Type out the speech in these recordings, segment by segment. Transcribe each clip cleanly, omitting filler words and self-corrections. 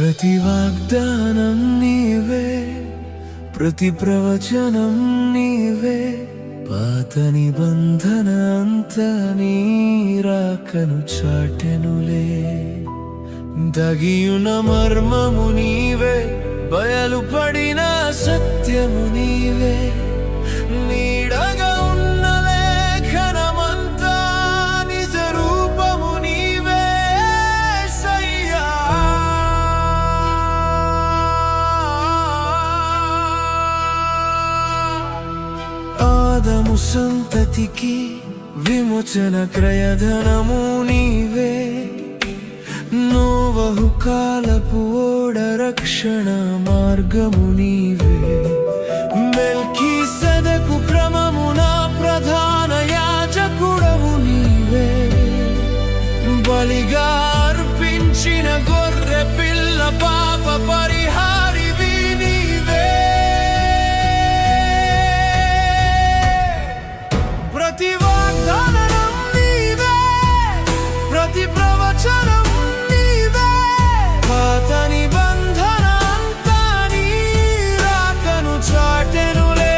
ప్రతి వాగ్దానం నీవే, ప్రతి ప్రవచనం నీవే, పాత నిబంధన అంతా నీ రాకను చాటెనులే. దగియున మర్మము నీవే, బయలుపడిన సత్యము నీవే, నీడగా ఉన్న లేఖనమంతా నిజ రూపము నీవే సయ్యా. ఆదము సంతతికి విమోచన క్రయధనము నీవే, నోవహు కాలపు ఓడ రక్షణ మార్గము నీవే, మెల్కీసెదెకు క్రమమున ప్రధాన యాజకుడవు నీవే, బలిగా అర్పించిన గొర్రె పిల్ల పాప పరిహారివి నీవే. ప్రతి వాగ్దానం నీవే, ప్రతి ప్రవచనం నీవే, పాత నిబంధన అంతా నీ రాకను చాటెనులే.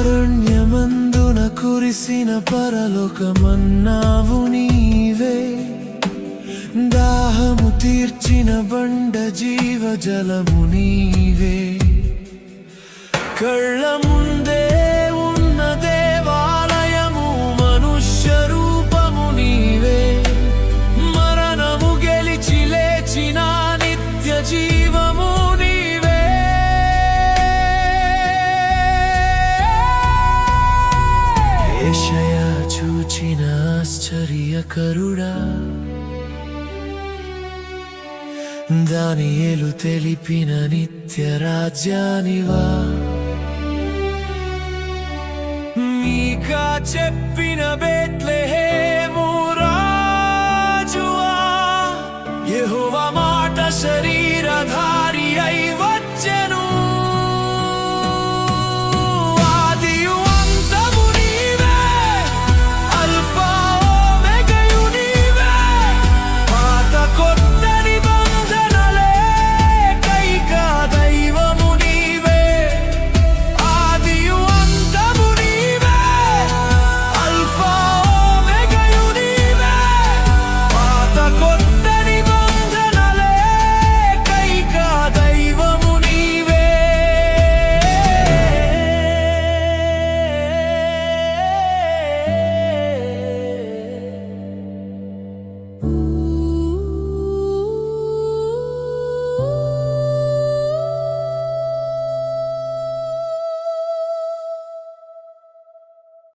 అరణ్యమందున కురిసిన పరలోకమన్నావు నీవే, దాహము తీర్చిన బండ జీవజలము నీవే, కళ్ళ ముందే ఉన్న దేవాలయము మనుష్య రూపము నీవే, మరణము గెలిచి లేచిన నిత్య జీవము నీవే. యెషయా చూచిన ఆశ్చర్యకరుడా, దానియేలు తెలిపిన నిత్య రాజ్యానివా, మీకా చెప్పిన బేత్లెహేము రాజువా, యెహోవా మాట శరీరమై